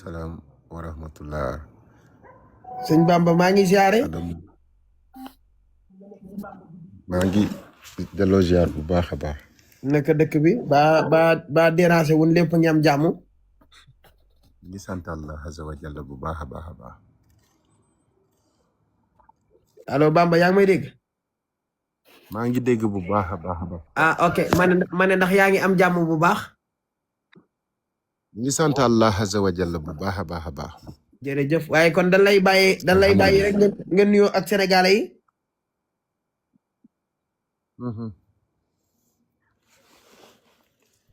Salaam wa rahmatullah. sëñ Bamba maa ngi ziare. Adam maa ngi delloo ziar bu baax a baax. naka dëkk bi ba déranger wun lépp ngi am jàmm. Ngi sant Allah azza wa jalla bu baax a baax a baax. allo Bamba yaa ngi may dégg. maa ngi dégg bu baax a baax a baax. ah ok ma ne ndax yaa ngi am jàmm bu baax. ngi sant Allah azza wa jalla bu baax a baax a baax. jërëjëf waaye kon dañ lay bàyyi rek nga nuyoo ak sénégalais yi.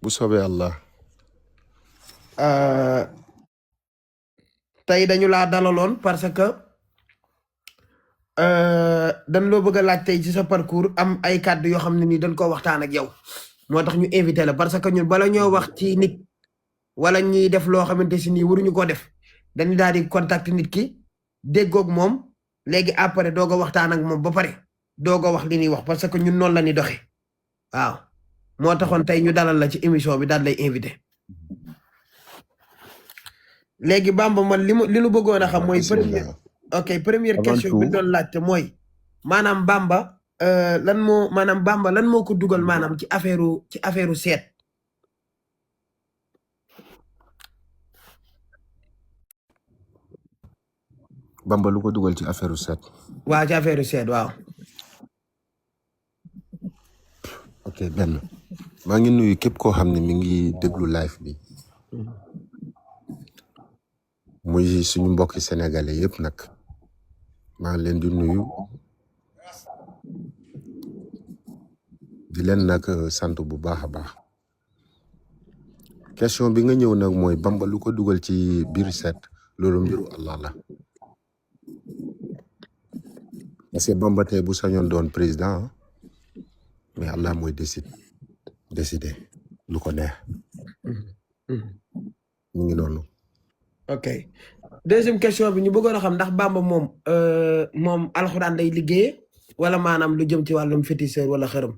bu soobee Allah. tey dañu laa dalaloon parce que dañ loo bëgg a laaj tey ci sa parcours am ay kàddu yoo xam ne nii dañ koo waxtaan ak yow moo tax ñu invité la parce que ñun bala ñoo wax ci nit wala ñuy def loo xamante si nii waruñu ko def dañu daal di contact nit ki déggoog moom léegi après doog a waxtaan ak moom ba pare doog a wax li ñuy wax parce que ñun noonu la ñuy doxee waaw moo taxoon tey ñu dalal la ci émission bi daal lay invité. léegi Bamba man li nu bëggoon a xam mooy première question bi doon laajte mooy maanaam Bamba lan moo ko dugal maanaam ci affaire seet. Bamba lu ko dugal ci affaire seet. waaw ci affaire seet waaw. ok benn maa ngi nuyu képp koo xam ne mi ngi déglu live bi. muy suñu mbokki sénégalais yëpp nag maa ngi leen di nuyu di leen nag sant bu baax a baax. question bi nga ñëw nag mooy Bamba lu ko dugal ci biir seet loolu mbiru Allah la parce que Bamba tey bu sañoon doon président mais Allah mooy décider lu ko neex. mu ngi noonu. ok deuxième question bi ñu bëggoon a xam ndax Bamba moom alxuraan lay liggéeye wala maanaam lu jëm ci wàllum féticheur wala xërëm.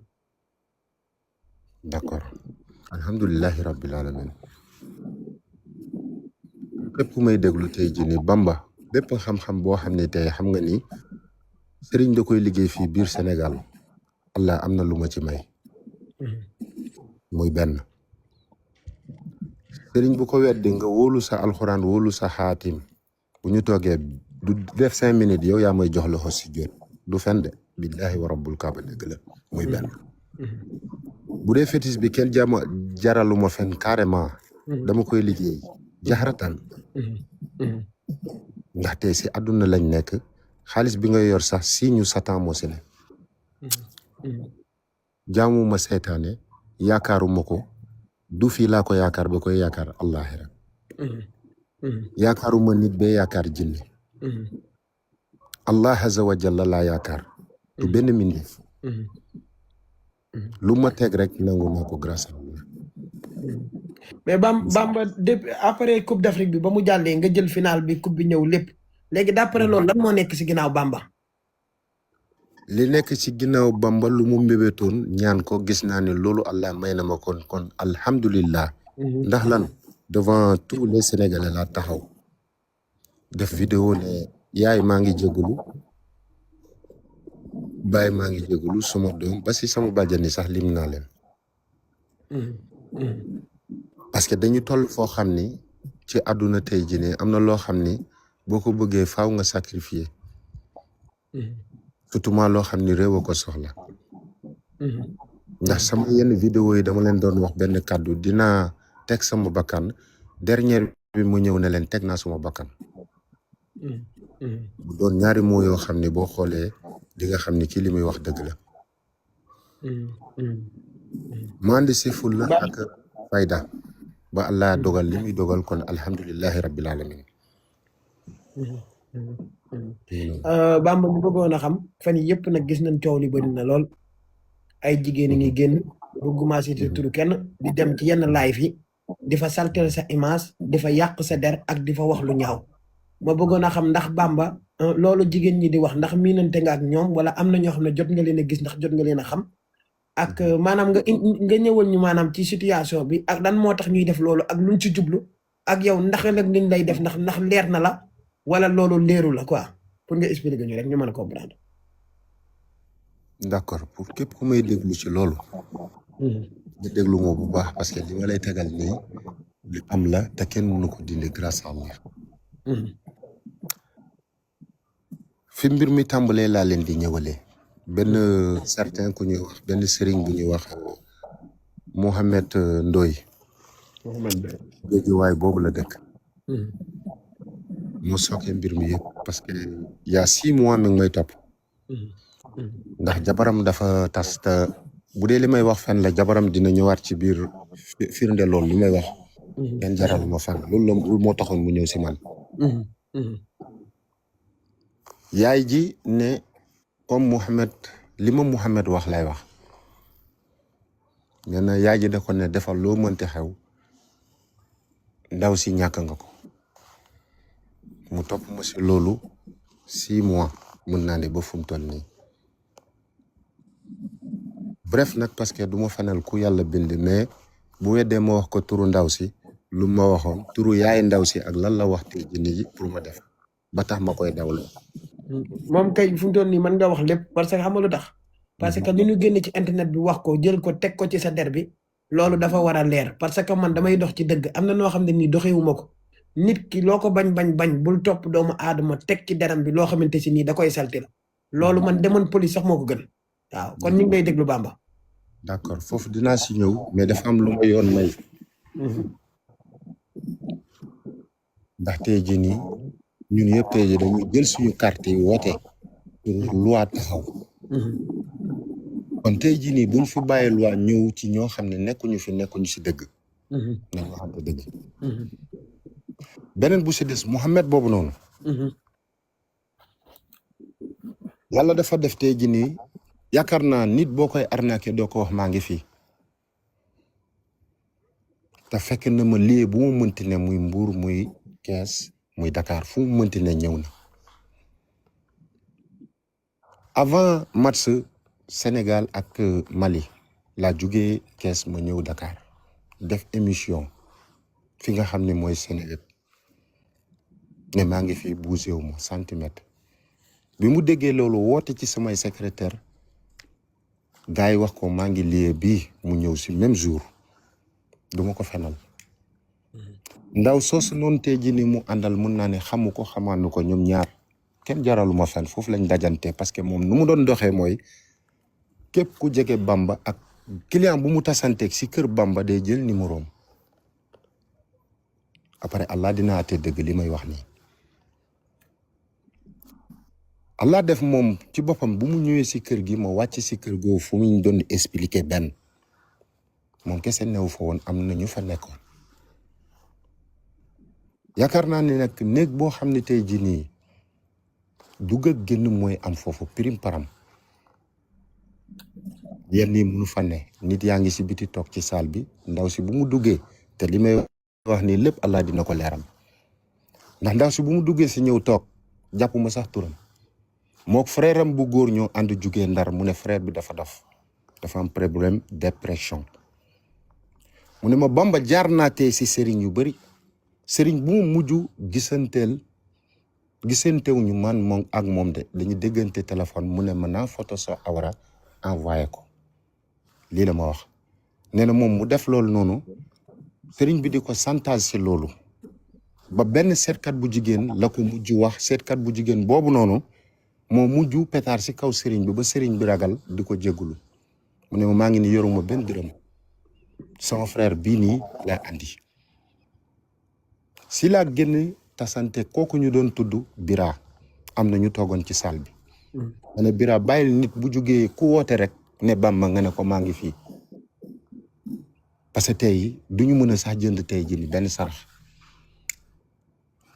d'accord alhamdulillahi rabbil alamin képp ku may déglu tey ji ni Bamba bépp xam-xam boo xam ne tey xam nga ni sëriñ da koy liggéey fii biir Sénégal Allah am na lu ma ci may. muy benn sëriñ bu ko weddi nga wóolu sa alxuraan wóolu sa xaatim bu ñu toogee du def 5 minutes yow yaa may jox loxo si jot du fen de billahi wa rabbul kaaba dëgg la muy benn. bu dee fétiche bi kenn jaraluma fen carrément dama koy liggéey jaxaratan ndaxte si àdduna lañ nekk xaalis bi nga yor sax si ñu satan moo si ne jaamuma seytaane yaakaaruma ko du fii laa ko yaakaar ba koy yaakaar allahira yaakaaruma nit ba yaakaar jinne allah azza wa jalla laa yaakaar du benn mindeef lu ma teg rek nangu naa ko grâce à Allah. mais Bamba depuis après coupe d'Afrique bi ba mu jàllee nga jël final bi coupe bi ñëw lépp léegi d'après loolu lan moo nekk si ginnaaw Bamba. li nekk ci ginnaaw Bamba lu mu mbébétoon ñaan ko gis naa ne loolu Allah may na ma kon alhamdulillah. ndax lan devant tous les Sénégalais laa taxaw def vidéo ne yaay maa ngi jégalu baay maa ngi jégalu suma doom ba si sama bàjjani sax lim naa leen. parce que dañu toll foo xam ni ci àdduna tey jii ne am na loo xam ni boo ko bëggee faaw nga sacrifier. surtout loo xam ni réew a ko soxla. ndax sama yenn vidéo yi dama leen doon wax benn kàddu dinaa teg sama bakkan dernière bi mu ñëw ne leen teg naa sama bakkan. bu doon ñaari moo yoo xam ni boo xoolee di nga xam ni kii li muy wax dëgg la. mandi si fulla ak fayda ba Allah dogal li muy dogal kon alhamdulillahi rabbil alamin. Bamba bu bëggoon a xam fan yii yëpp nag gis nañ coow li bëri na lool ay jigéen ñi génn bëgguma cité turu kenn di dem ci yenn live yi di fa saltel sa image di fa yàq sa der ak di fa wax lu ñaaw ma bëggoon a xam ndax Bamba loolu jigéen ñi di wax ndax miinante nga ak ñoom wala am na ñoo xam ne jot nga leen a gis ndax jot nga leen a xam ak maanaam nga ñëwal ñu maanaam ci situation bi ak lan moo tax ñuy def loolu ak luñ ci jublu ak yow ndax nag niñ lay def ndax leer na la wala loolu leeru la quoi pour nga expliquer ñu rek ñu mën a comprendre. d'accord pour képp ku may déglu ci loolu nga déglu moo bu baax parce que li ma lay tegal nii li am la te kenn mënu ko dindi grâce à Allah fi mbir mi tàmbalee laa leen di ñëwalee benn certain ku ñuy wax benn sëriñ bu ñuy wax Mohamed Ndoye Géejuwaay boobu la dëkk moo sookee mbir mi yëpp parce que y a 6 mois mi ngi may topp ndax jabaram dafa tas te bu dee li may wax fen la jabaram dina ñëwaat ci biir firnde loolu li may wax kenn jaral ma fen loolu moo taxoon mu ñëw si man yaay ji ne comme Mouhamed li ma Mouhamed wax lay wax nee na yaay ji da ko ne defal loo mënti xew ndaw si ñàkk nga ko mu topp ma si loolu 6 mois mën naa ne ba fu mu toll nii bref nag parce que du ma fanal ku yàlla bind mais bu weddee ma wax ko turu ndaw si lu ma waxoon turu yaay ndaw si ak lan la wax te jinne ji pour ma def ba tax ma koy dawloo moom kay fu mu toll nii mën nga wax lépp parce que xam nga lu tax parce que li ñu génn ci internet bi wax ko jël ko teg ko ci sa der bi loolu dafa war a leer parce que man damay dox ci dëgg am na noo xam ne nii doxewuma ko nit ki loo ko bañ bul topp doomu aadama teg ci deram bi loo xamante si nii da koy salti la loolu man demoon police sax moo ko gën waaw kon ñu ngi lay déglu Bamba. d'accord foofu dinaa si ñëw mais dafa am lu ma yoon may ndax tey jii nii ñun yëpp tey jii dañuy jël suñu carte yi woote pour loi taxaw kon tey jii nii buñ fi bàyyi loi ñëw ci ñoo xam ne nekkuñu si dëgg nañ waxante dëgg beneen bu si des Mouhamed boobu noonu yàlla dafa def tey jii nii yaakaar naa nit boo koy arnaqué doo ko wax maa ngi fii te fekk na ma lii bu mu mënti ne muy Mbour muy Kees muy Dakar fu mu mënti ne ñëw na avant match Sénégal ak Mali laa jugee Kees ma ñëw Dakar def émission fi nga xam ne mooy Sénégal ne maa ngi fii bougé wu ma centimètre bi mu déggee loolu woote ci samay secrétaire gars yi wax ko maa ngi lié bii mu ñëw si même jour duma ko fenal ndaw soosu noonu tey jii ni mu àndal mun naa ne xamu ko xamaanu ko ñoom ñaar kenn jaralu ma fen foofu lañ dajante parce que moom nu mu doon doxee mooy képp ku jege Bamba ak client bu mu tasanteeg si kër Bamba day jël numéroom après Allah dina ate dëgg li may wax nii Allah def moom ci boppam bu mu ñëwee si kër gi ma wàcc si kër googu fu mu doon expliquer benn moom kese newu fa woon am na ñu fa nekkoon yaakaar naa ne nag néeg boo xam ne tey jii nii dugg ak génn mooy am foofu pirim param yenn yi mënu fa ne nit yaa ngi si biti toog ci saal bi ndaw si bu mu duggee te li may wax nii lépp Allah dina ko leeral ndax ndaw si bu mu duggee si ñëw toog jàppuma sax turam mook frère am bu góor ñoo ànd jugee Ndar mu ne frère bi dafa am problème dépression mu ne ma Bamba jaar naa tey si sëriñ yu bari sëriñ bu mu mujj gisantewuñu man moom ak moom de dañu déggante téléphone mu ne ma naa photo sa awra envoyé ko lii la ma wax nee na moom mu def loolu noonu sëriñ bi di ko chantage si loolu ba benn seetkat bu jigéen la ko mujj wax seetkat bu jigéen boobu noonu moo mujj pétard si kaw sëriñ bi ba sëriñ bi ragal di ko jéggulu mu ne ma maa ngi ni yoruma benn dërëm sama frère bii nii laa andi si laa génn tasante kooku ñu doon tudd Bira am na ñu toogoon ci salle bi ma ne Bira bàyyil nit bu jugee ku woote rek ne Bamba nga ne ko maa ngi fii parce que tey duñu mën a sax jënd tey ji ni benn sarax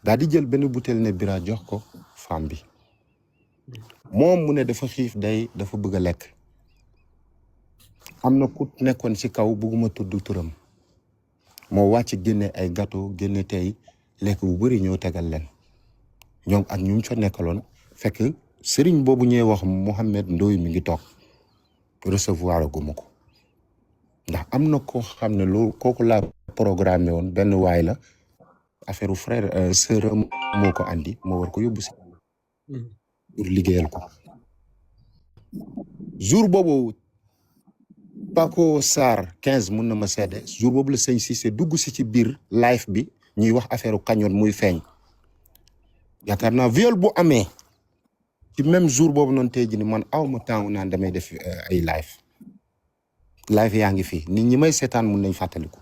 daal di jël benn butéel ne Bira jox ko femme bi moom mu ne dafa xiif dafa bëgg a lekk am na ku nekkoon ci kaw bëgguma tudd turam moo wàcc génne ay gâteau génne tey lekk bu bëri ñëw tegal leen ñoom ak ñu fa nekkaloon fekk sëriñ boobu ñuy wax Mouhamed Ndoye mi ngi toog recevoir guma ko ndax am na koo xam ne loolu kooku laa programmé woon benn waay la affaire frère sœur moo ko andi moo war ko yóbbu si pour liggéeyal ko jour boobu Paco Sarr 15 mun na ma seede jour boobu la sëñ Cissé dugg si ci biir live bi ñuy wax affaire kañoon muy feeñ yaakaar naa viol bu amee ci même jour boobu noonu tey jii ni man aw ma temps naan damay def ay live yaa ngi fi nit ñi may seetaan mun nañ fàttaliku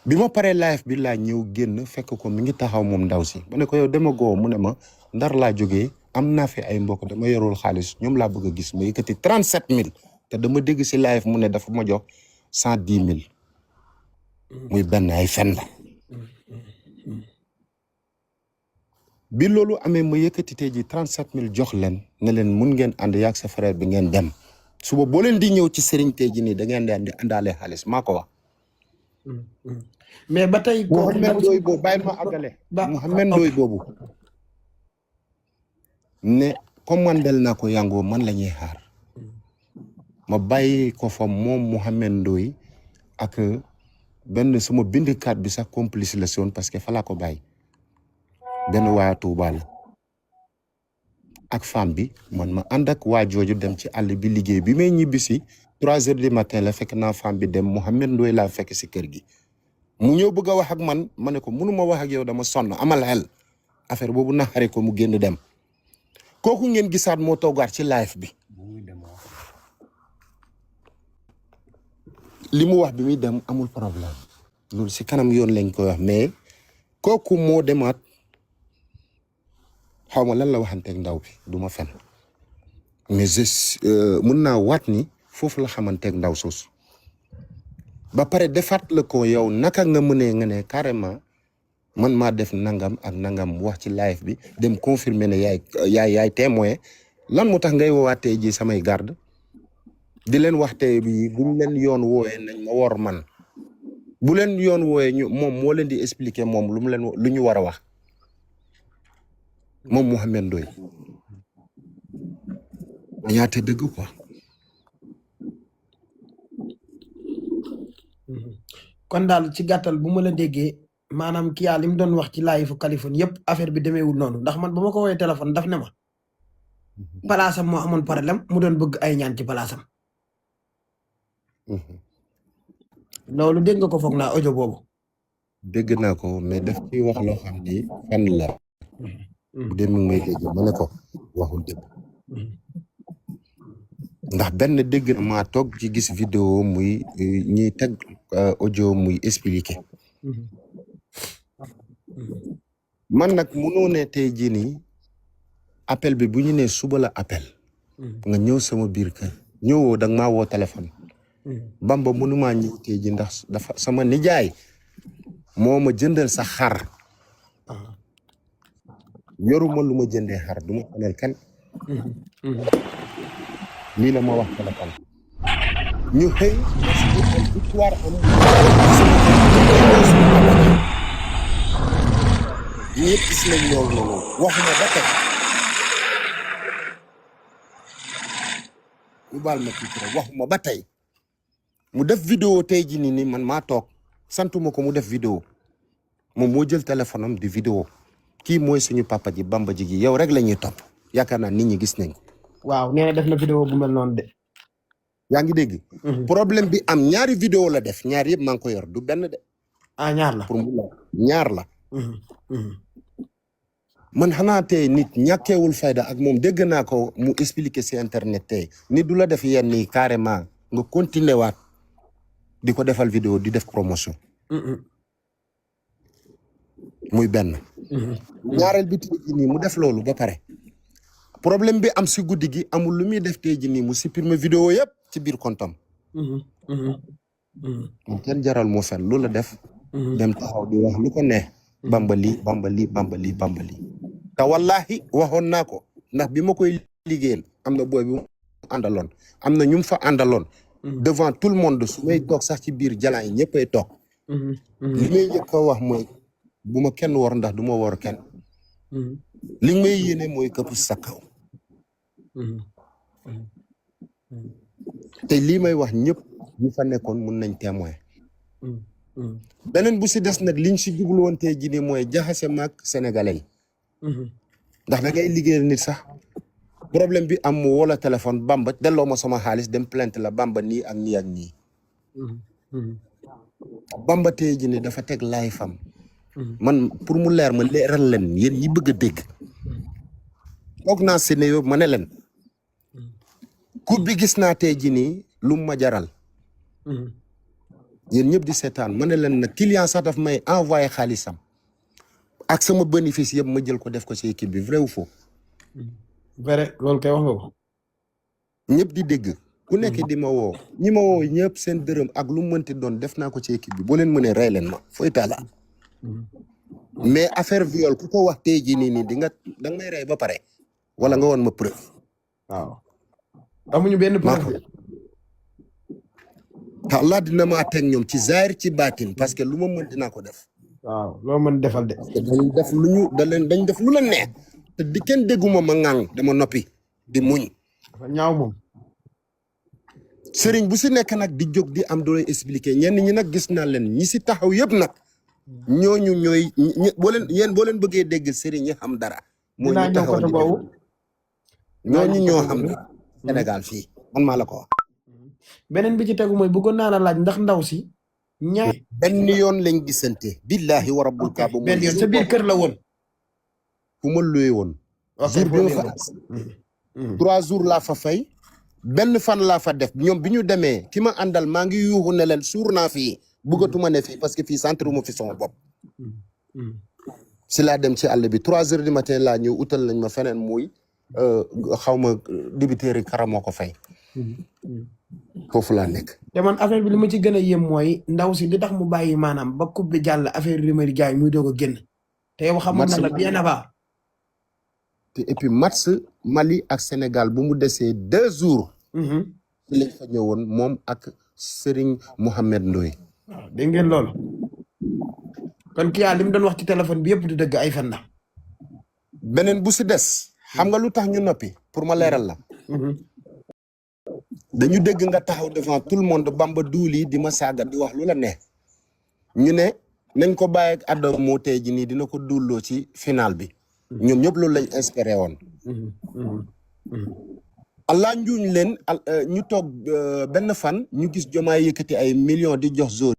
bi ma paree live bi laa ñëw génn fekk ko mi ngi taxaw moom ndaw si ma ne ko yow dama goo mu ne ma ndar laa jógee am naa fi ay mbokk dama yorul xaalis ñoom laa bëgg a gis ma yëkkati 37000 te dama dégg si live mu ne dafa ma jox 110000 muy benn ay fen la bi loolu amee ma yëkkati tey ji 37000 jox leen ne leen mun ngeen ànd yaag sa frère bi ngeen dem suba boo leen di ñëw ci sëriñ tey ji nii da ngeen di àndaale xaalis maa ko wax. mais ba tey Mouhamed Ndoye boobu bàyyi ma àggale Mouhamed Ndoye boobu ne commandel naa ko yàngoo man la ñuy xaar ma bàyyi ko fa moom Mouhamed Ndoye ak benn sama bindkat bi sax complice la si woon parce que fa laa ko bàyyi benn waa Touba la ak femme bi man ma ànd ak waa jooju dem ci àll bi liggéey bi may ñibbi si 3 heures du matin la fekk naa femme bi dem Mouhamed Ndoye laa fekk si kër gi mu ñëw bëgg a wax ak man ma ne ko mënuma wax ak yow dama sonn amal xel affaire boobu naxare ko mu génn dem kooku ngeen gisaat moo toogaat ci live bi li mu wax bi muy dem amul problème loolu si kanam yoon lañ koy wax mais kooku moo demaat xaw ma lan la waxanteeg ndaw bi du ma fen mais mun naa waat ni foofu la xamanteeg ndaw soosu ba pare defaat la ko yow naka nga mënee nga ne carrément man maa def nangam ak nangam wax ci live bi dem confirmer ne yaay témoin lan moo tax ngay woowaatee ji samay garde di leen waxtee bi buñ leen yoon wooyee nañ ma wor man bu leen yoon wooyee ñu moom moo leen di expliquer moom lu ñu war a wax moom Mouhamed Ndoye ñaate dëgg quoi. kon daal ci gàttal bu ma la déggee maanaam kii yaa li mu doon wax ci live Kaliphone yëpp affaire bi demeewul noonu ndax man ba ma ko woowee téléphone daf ne ma palaasam moo amoon problème mu doon bëgg ay ñaan ci palaasam. loolu dégg nga ko foog naa audio boobu. dégg naa ko mais daf ciy wax loo xam ni fan la. bu dee mi ngi may dégg ma ne ko waxul dëgg. ndax benn dégg na maa toog ci gis vidéo muy ñuy teg audio muy expliqué. man nag munoo ne tey jii nii appel bi bu ñu nee suba la appel. nga ñëw sama biir kër ñëwoo da nga maa woo téléphone. Bamba mënumaa ñëw tey ji ndax dafa sama nijaay moo ma jëndal sa xar. yoruma lu ma jëndee xar du ma xamel kenn. lii la ma wax téléphone. ñu xëy victoire am ñëpp gis nañ loolu noonu waxuma ba tey ñu baal ma tuuti rek waxuma ba tey mu def vidéo tey ji ni man maa toog santuma ko mu def vidéo moom moo jël téléphone am di vidéo kii mooy suñu papa ji Bamba ji gi yow rek la ñuy topp yaakaar naa nit ñi gis nañ ko. waaw nee na def na vidéo bu mel noonu de. yaa ngi dégg. problème bi am ñaari vidéo la def ñaar yëpp maa ngi ko yor du benn de. ah ñaar la pour mu la ñaar la. man xanaa tey nit ñàkkeewul fayda ak moom dégg naa ko mu expliquer ci internet tey nit du la def yenn yi carrément nga continuer waat di ko defal vidéo di def promotion. muy benn. ñaareel bi tey jii nii mu def loolu ba pare. problème bi am si guddi gi amul lu muy def tey jii nii mu supprimer vidéo yëpp ci biir kontam. mu kenn jaral moo fen loolu la def. dem taxaw di wax lu ko neex. bambali te wallahi waxoon naa ko ndax bi ma koy liggéeyal am na booy bi mu àndaloon am na ñu fa àndaloon. devant tout le monde su may toog sax ci biir jalan yi ñëppay toog. li may njëkk a wax mooy bu ma kenn war ndax du ma war kenn. li may yéene mooy këpp sa kaw. te lii may wax ñëpp ñu fa nekkoon mun nañ témoin. beneen bu si des nag liñ si jublu woon tey jii nii mooy jaxase maag sénégalais yi ndax da ngay liggéeyal nit sax problème bi am mu woo la téléphone Bamba delloo ma sama xaalis dem plainte la Bamba nii ak nii ak nii Bamba tey jii nii dafa teg laay fam man pour mu leer ma leeral leen yéen ñi bëgg a dégg toog naa Sénégal ma ne leen coupe bi gis naa tey jii nii lu ma jaral yéen ñëpp di seetaan ma ne leen nag client sax daf may envoyé xaalisam ak sama bénéfice yëpp ma jël ko def ko ci équipe bi vrai ou faux. vrai loolu kay wax nga ko. ñëpp di dégg ku nekk di ma woo ñi ma woo ñëpp seen dërëm ak lu mu mënti doon def naa ko ci équipe bi boo leen mënee rey leen ma fooy taala mais affaire viol ku ko wax tey jii nii di nga da nga may rey ba pare wala nga woon ma preuve. waaw amuñu benn preuve. Allah dina ma teg ñoom ci zaahir ci baatin parce que lu ma mën dinaa ko def. waaw loo mën defal de. dañ def lu ñu dañ def lu la neex te di kenn dégguma ma ŋàng dama noppi di muñ. dafa ñaaw moom. sëriñ bu si nekk nag di jóg di am doole expliquer ñenn ñi nag gis naa leen ñi si taxaw yëpp nag ñooñu ñooy boo leen bëggee dégg sëriñ ñi xam dara. moo ñu taxaw di ñooñu ñoo xam dara. Sénégal fii man maa la ko wax. beneen bi ci tegu mooy bëggoon naa la laaj ndax ndaw si. benn yoon lañ gisante. billahi wa rabbul kaaba. benn yoon sa biir kër la woon. fu ma luwee woon. jour bi ma fa 3 jours laa fa fay. benn fan laa fa def ñoom bi ñu demee ki ma àndal maa ngi yuuxu ne leen suur naa fii bëggatuma ne fii parce que fii centre mu fi sama bopp. si laa dem ci àll bi 3 heures du matin laa ñëw utal nañ ma feneen muy xaw ma dibiteeri kara moo ko fay. foofu laa nekk. te man affaire bi li ma ci gën a yéem mooy ndaw si li tax mu bàyyi maanaam ba coupe bi jàll affaire rumeur jaay muy doog a génn. te yow xamoon na la bien avant. te et puis match Mali ak Sénégal bu mu desee 2 jours. ci lañ fa ñëwoon moom ak Serigne Mohamed Ndoye. waaw dégg ngeen loolu. kon kii yaa li mu doon wax ci téléphone bi yëpp du dëgg ay fen la. beneen bu si des. xam nga lu tax ñu noppi pour ma leeral la. dañu dégg nga taxaw devant tout le monde Bamba duuli di ma saaga di wax lu la neex. ñu ne nañ ko bàyyi ak Adama moo tey ji nii dina ko dulloo ci final bi. ñoom ñëpp loolu lañ inspiré woon. Allah njuuñ leen ñu toog benn fan ñu gis Diomaye yëkkati ay millions di jox zone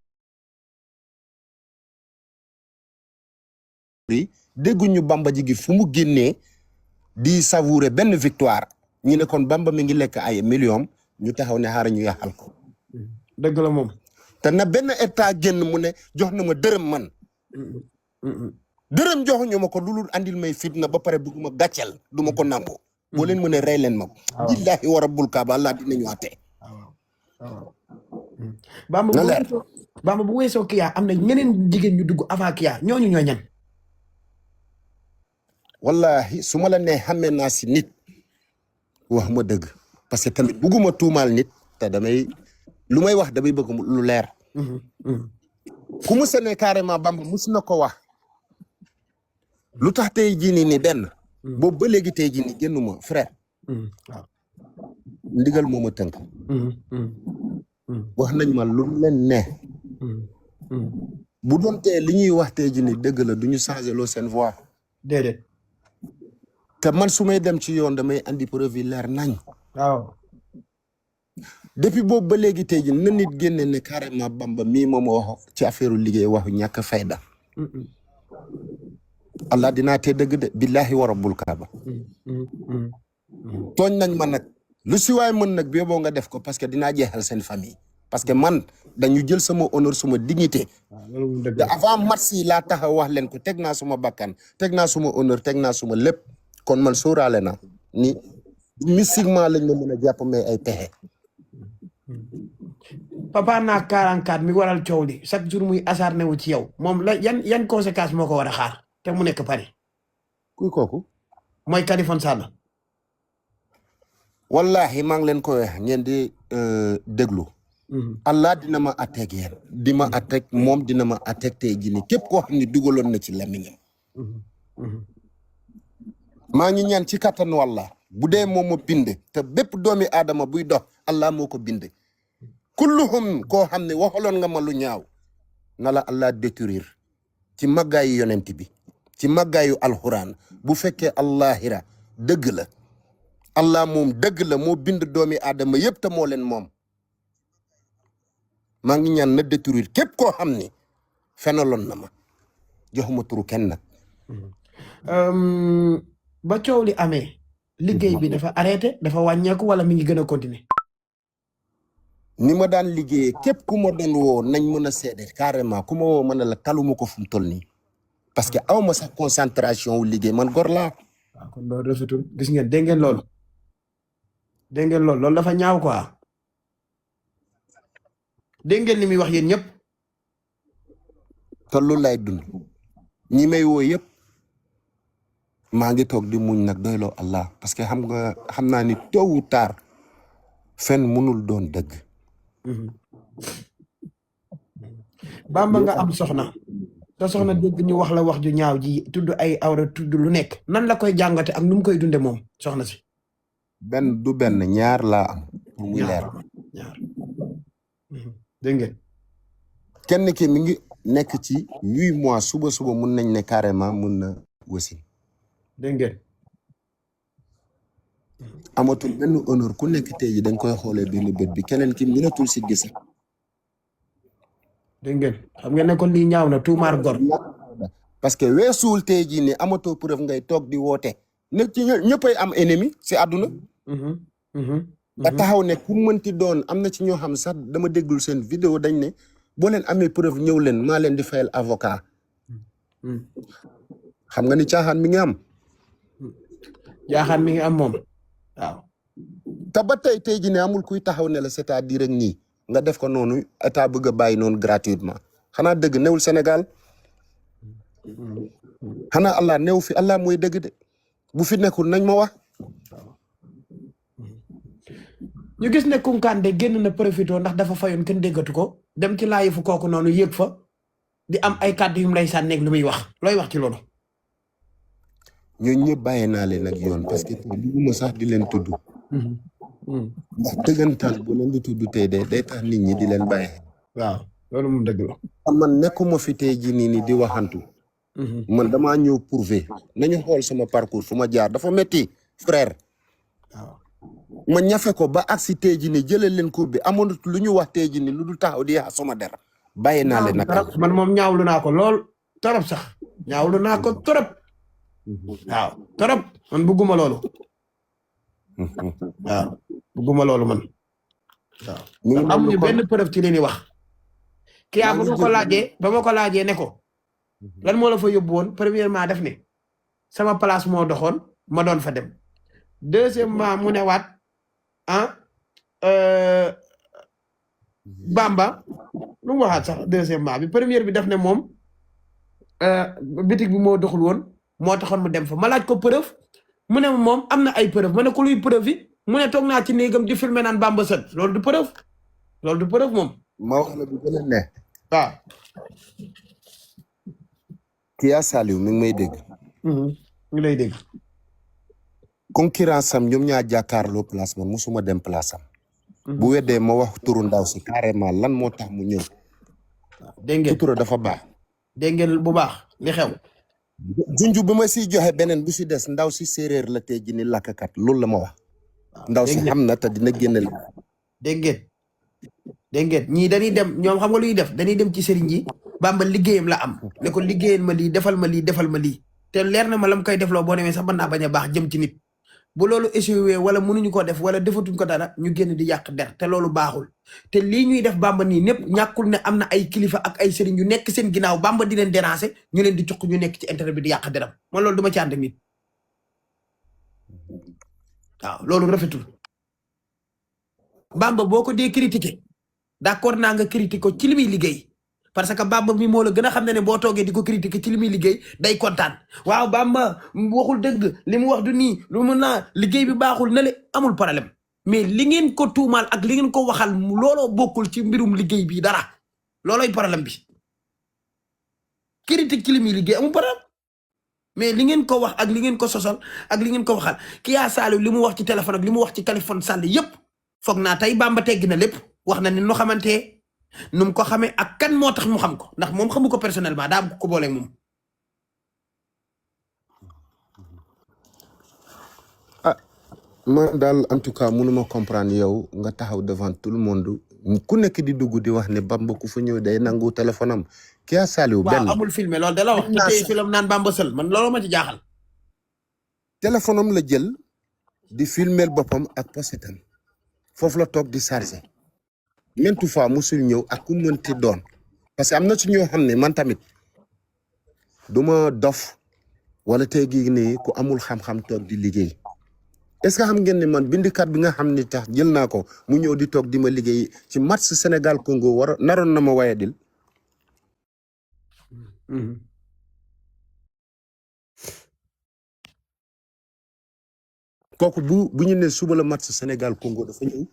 yi dégguñu Bamba ji gi fu mu génnee di savourer benn victoire ñu ne kon Bamba mi ngi lekk ay millions ñu taxaw ne xaaral ñu yàqal ko. dëgg la moom. te na benn état génn mu ne jox na ma dërëm man. dërëm joxuñu ma ko lu andil may fitna ba pare bëgguma gàcceel du ma ko nangu. boo leen mënee rey leen ma ko. billahi wa rabbul kaaba Allah dinañu àtte. Bamba bu weesoo Kya am na ñeneen jigéen ñu dugg avant Kya ñooñu ñooy ñan. wallahi su ma la nee xamee naa si nit wax ma dëgg parce que tamit bugguma tuumaal nit te damay lu may wax damay bëgg lu leer. ku mu sene carrément Bamba mus na ko wax. lu tax tey jii nii benn. boobu ba léegi tey jii nii génnuma frère. waaw ndigal moo ma tënk. wax nañ ma lu leen ne. bu doon tee li ñuy wax tey jii nii dëgg la du ñu changé loo seen voix. déedéet. te man su may dem ci yoon damay andi preuve yi leer nañ. waaw. depuis boobu ba léegi tey jii na nit génne ne carrément Bamba mii moom wax ci affaire liggéey waxu ñàkk fayda. Allah dinaa tee dëgg de billahi wa rabbul kaaba. tooñ nañ ma nag lu si waay mën nag bi boo nga def ko parce que dinaa jeexal seen famille. parce que man dañu jël sama honneur suma dignité. te avant match yi laa taxaw wax leen ko teg naa suma bakkan teg naa suma honneur teg naa suma lépp kon man sóoraale na ni mystiquement lañ ma mën a jàpp mais ay pexe. Papa naa 44 mi waral coow li chaque jour muy acharné wu ci yow moom la yan conséquence moo ko war a xaar te mu nekk Paris. kuy kooku. mooy Kaliphone Sall. wallahi maa ngi leen koy wax ngeen di déglu. Allah dina ma atteeg yéen di ma atteeg moom dina ma atteeg tey jii nii képp koo xam ne dugaloon na ci lamiñam. maa ngi ñaan ci kattan walla bu dee moom ma bind te bépp doomi aadama buy dox Allah moo ko bind. kulluhum koo xam ne waxaloon nga ma lu ñaaw na la Allah détruire ci màggaayu yonent bi ci màggaayu alxuraan bu fekkee allahira dëgg la allah moom dëgg la moo bind doomi aadama yëpp te moo leen moom maa ngi ñaan na détruire képp koo xam ni fenaloon na ma joxuma turu kenn nag ba coow li amee liggéey bi dafa arrêté dafa wàññeeku wala mi ngi gën a continuer ni ma daan liggéeyee képp ku ma doon woo nañ mën a seede carrément ku ma woo mën a la taluma ko fu mu toll nii parce que aw ma sax concentration wu liggéey man gor laa waaw kon loolu rafetul gis ngeen dégg ngeen loolu loolu dafa ñaaw quoi dégg ngeen li muy wax yéen ñëpp te loolu lay dund ñi may woo yëpp maa ngi toog di muñ nag doyloo Allah parce que xam naa ni tôt ou tard fen mënul doon dëgg Bamba nga am soxna te soxna dégg ñu wax la wax ju ñaaw ji tudd ay awra tudd lu nekk nan la koy jàngate ak nu mu koy dunde moom soxna si benn du benn ñaar laa am pour muy leer ñaar dégg ngeen kenn ki mi ngi nekk ci 8 mois suba mun nañ ne carrément mun na wasin dégg ngeen amatul benn honneur ku nekk tey ji dañ koy xoolee benn bët bi keneen ki mënatul si gis dégg ngeen xam ngeen ne kon lii ñaaw na tuumaar gor parce que weesuwul tey jii ne amatoo preuve ngay toog di woote ne ci ñëppay am ennemi si àdduna ba taxaw ne ku mënti doon am na ci ñoo xam sax dama déggul seen vidéo dañ ne boo leen amee preuve ñëw leen maa leen di fayal avocat xam nga ni caaxaan mi ngi am jaaxaan mi ngi am moom waaw te ba tey ji ne amul kuy taxaw ne la c'est-à-dire rek nii nga def ko noonu état bëgg a bàyyi noonu gratuitement xanaa dëgg newul Sénégal xanaa Allah new fi Allah mooy dëgg de bu fi nekkul nañ ma wax ñu gis ne Kounkandé génn na profito ndax dafa fayoon kenn déggatu ko dem ci laayi fu kooku noonu yéeg fa di am ay kàddu yu mu lay sànneeg lu muy wax looy wax ci loolu ñooñu ñëpp bàyyi naa leen ak yoon parce que tey bëgguma sax di leen tudd ndax dëggantaan bu leen di tudd tey de day tax nit ñi di leen bàyyi waaw loolu moom dëgg la man nekkuma fi tey ji nii di waxantu man damaa ñëw prouver nañu xool sama parcours fu ma jaar dafa metti frère waaw ma ñafe ko ba agsi tey ji ni jëlee leen cour bi amoon lu ñu wax tey ji ni lu dul taxaw di yaa sama der bàyyi naa leen nag man moom ñaawlu naa ko lool torop sax ñaawlu naa ko torop waaw torop man bëgguma loolu waaw bëgguma loolu man waaw amuñu benn preuve ci li ni wax kiyaa ba ma ko laajee ne ko lan moo la fa yóbbu woon premièrement def ne sama place moo doxoon ma doon fa dem deuxièmement mu ne waat Bamba lu mu waxaat sax deuxièmement bi première bi def ne moom bitig bi moo doxul woon moo taxoon mu dem fa ma laaj ko preuve mu ne moom am na ay preuve ma ne ko luy preuve yi mu ne toog naa ci néegam di filmer naan Bamba sën loolu du preuve moom ma wax la bu gën a ne waaw Kya Saliou mi ngi may dégg ngi lay dégg concurrence am ñoom ñaa jàkkaarloo place man musuma dem place am bu weddee ma wax turu ndaw si carrément lan moo tax mu ñëw dégg ngeen turu dafa baax dégg ngeen bu baax li xew junju bi ma siy joxe beneen bu si des ndaw si séeréer la tey ji ni làkkat loolu la ma wax ndaw si xam na te dina génn la dégg ngeen ñii dañuy dem ñoom xam nga luy def dañuy dem ci sëriñ ji Bamba liggéeyam la am ne ko liggéeyal ma lii defal ma lii defal ma lii te leer na ma la mu koy defloo boo demee sax mën naa bañ a baax jëm ci nit bu loolu échoué wala mënuñu ko def wala defatuñ ko dara ñu génn di yàq der te loolu baaxul te lii ñuy def Bamba nii ñëpp ñàkkul ne am na ay kilifa ak ay sëriñ yu nekk seen ginnaaw Bamba di leen déranger ñu leen di cuq ñu nekk ci internet bi di yàq deram man loolu duma ci ànd ak nit waaw loolu rafetul Bamba boo ko dee critiquer d'accord naa nga critiquer ko ci li muy liggéey parce que Bamba mi moo la gën a xam ne boo toogee di ko critiquer ci li muy liggéey day kontaan waaw Bamba waxul dëgg li mu wax du nii lu mun naa liggéey bi baaxul na le amul problème mais li ngeen ko tuumaal ak li ngeen ko waxal looloo bokkul ci mbirum liggéey bi dara loolooy problème bi critique ci li muy liggéey amul problème mais li ngeen ko wax ak li ngeen ko sosal ak li ngeen ko waxal Kya Saliou li mu wax ci téléphone ak li mu wax ci téléphone Sall yépp foog naa tey Bamba tegg na lépp wax na ni nu xamante nu mu ko xamee ak kan moo tax mu xam ko ndax moom xamu ko personnellement daa am ko booleeg moom. ah man daal en tout cas mënuma comprendre yow nga taxaw devant tout le monde ku nekk di dugg di wax ne Bamba ku fa ñëw day nangu téléphone am kii a Saliou waaw benn amul filmé loolu da la wax. te tey film naan Bamba Sël man loolu ma ci jaaxal. téléphone am la jël di filmer boppam ak posetam foofu la toog di chargé maintes fois musul ñëw ak ku mënti doon parce que am na ci ñoo xam ne man tamit duma dof wala tey gii nii ku amul xam-xam toog di liggéey est-ce que xam ngeen ne man bindikat bi nga xam ni tax jël naa ko mu ñëw di toog di ma liggéey ci match Sénégal Congo naroon na ma waye dil kooku bu ñu ne suba la match Sénégal Congo dafa ñëw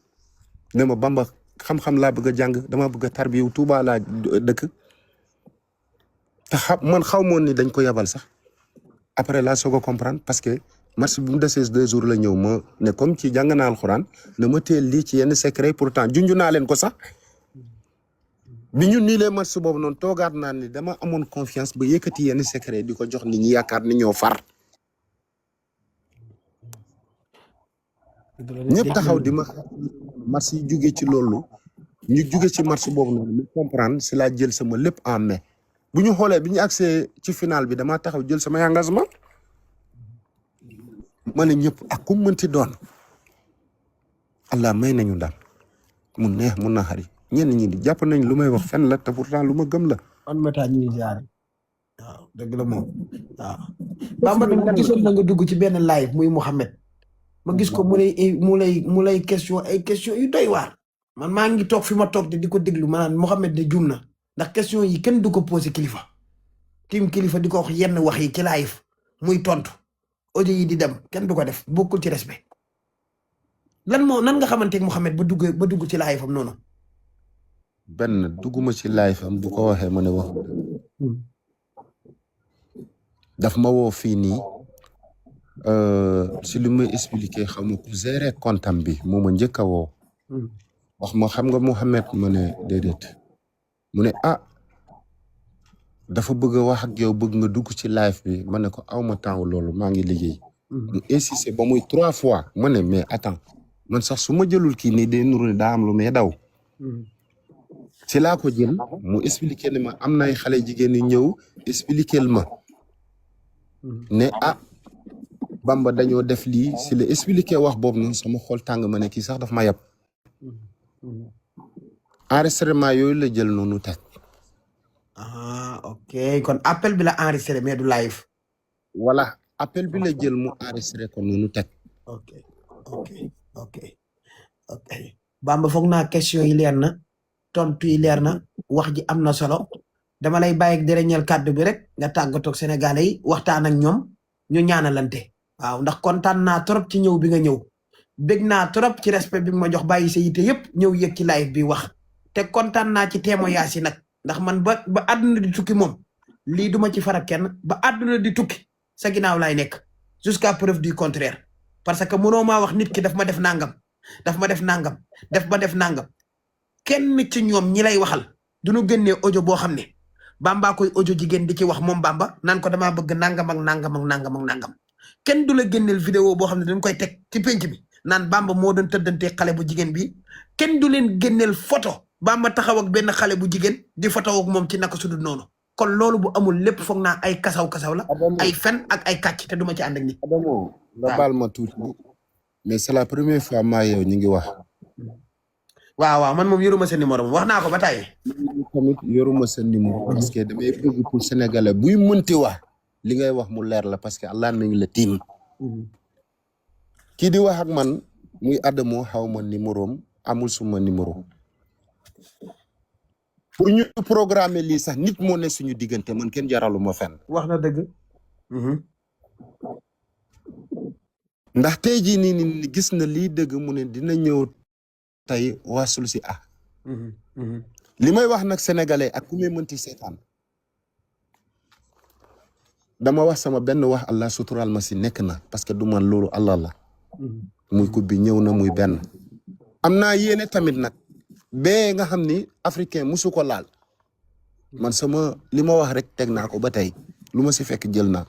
ne ma Bamba xam-xam laa bëgg a jàng dama bëgg a tarbiyu Touba laa dëkk te man xaw moon ni dañ ko yabal sax après laa soog a comprendre parce que match bu mu desee 2 jours la ñëw ma ne comme ci jàng naa alxuraan na ma teel lii ci yenn secret pourtant junj naa leen ko sax bi ñu nii lee match boobu noonu toogaat naa ni dama amoon confiance ba yëkkati yenn secret di ko jox nit ñi yaakaar ni ñoo far ñëpp taxaw di ma match yi jóge ci loolu ñu jóge ci match boobu noonu mu comprendre si laa jël sama lépp en main bu ñu xoolee bi ñu accès ci final bi damaa taxaw jël sama engagement ma ne ñëpp ak ku mënti doon Allah may nañu daal mu neex mu naxari ñenn ñi di jàpp nañ lu may wax fen la te pourtant lu ma gëm la. man Meta ñu ngi ziare waaw dëgg la moom waaw. Bamba nag gisoon na nga dugg ci benn live muy Mouhamed ma gis ko mu lay question ay question yu doy waar man maa ngi toog fi ma toog di ko déglu maanaam Mouhamed de juum na ndax question yi kenn du ko posé kilifa tim kilifa di ko wax yenn wax yi ci live muy tontu audio yi di dem kenn du ko def bokkul ci respect nan nga xamanteeg Mouhamed ba dugg ci live am noonu. benn dugguma ci live am bu ko waxee ma ne wax daf ma woo fii nii si lu may expliqué xam nga ku gérer comptam bi moo ma njëkk a woo wax ma xam nga Mouhamed ma ne déedéet mu ne dafa bëgg a wax ak yow bëgg nga dugg ci live bi ma ne ko aw ma temps loolu maa ngi liggéey mu insisté ba muy 3 fois ma ne mais attends man sax su ma jëlul kii nii day nuru ne daa am lu may daw ci laa ko jël mu expliqué ne ma am nay xale jigéen ñi ñëw expliqué ma ne Bamba dañoo def lii si la expliqué wax boobu noonu sama xol tàng ma ne kii sax daf ma yab enregistrement yooyu la jël noonu teg ok kon appel bi la enregistré mais du live. voilà appel bi la jël mu enregistré ko noonu teg ok Bamba foog naa question yi leer na tontu yi leer na wax ji am na solo dama lay bàyyi ak dernier kàddu bi rek nga tàggatoog Sénégalais yi waxtaan ak ñoom ñu ñaanalante waaw ndax kontaan naa trop ci ñëw bi nga ñëw bég naa trop ci respect bi ma jox bàyyi sa yite yëpp ñëw yëg ci live bi wax te kontaan naa ci témoignage yi nag ndax man ba àdduna di tukki moom lii duma ci farak kenn ba àdduna di tukki sa ginnaaw laay nekk jusqu'à preuve du contraire parce que mënoo maa wax nit ki daf ma def nangam daf ma def nangam kenn ci ñoom ñi lay waxal duñu génnee audio boo xam ne Bamba koy audio jigéen di ci wax moom Bamba naan ko damaa bëgg nangam ak nangam kenn du la génneel vidéo boo xam ne dañ koy teg ci penc bi naan Bamba moo doon tëddantee xale bu jigéen bi kenn du leen génneel photo Bamba taxaw ak benn xale bu jigéen di photo ak moom ci naka sudul noonu kon loolu bu amul lépp foog naa ay kasaw la ay fen ak ay kàcc te duma ci ànd ak nit. Adamo nga baal ma tuuti mais c'est la première fois maa yow ñu ngi wax. waaw man moom yoruma sa numéro moom wax naa ko ba tàyyi. tamit yoruma sa numéro. parce que damay bëgg pour sénégalais buy mënti wax li ngay wax mu leer la parce que Allah mi ngi la tiim. kii di wax ak man muy Adamo xaw ma numéro am amul suma numéro. pour ñu programmer lii sax nit moo ne suñu diggante man kenn jaraluma fenn. wax na dëgg. ndax tey jii nii gis na lii dëgg mu ne dina ñëw tey waasul si li may wax nag sénégalais ak ku may mënti seetaan dama wax sama benn wax Allah sutural ma si nekk na parce que du man loolu Allah la muy coupe bi ñëw na muy benn am naa yéene tamit nag bee nga xam ni africain musu ko laal man sama li ma wax rek teg naa ko ba tey lu ma si fekk jël naa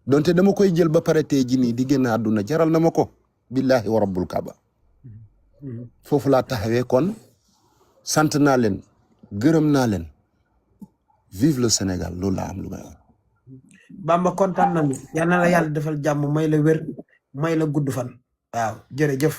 donte dama koy jël ba pare tey ji nii di génn àdduna jaral na ma ko billahi wa rabbul kaaba foofu laa taxawee kon sant naa leen gërëm naa leen vive le Sénégal loolu laa am lu may wax. Bamba kontaan nañu yal na la yàlla defal jàmm may la wér may la gudd fan waaw jërëjëf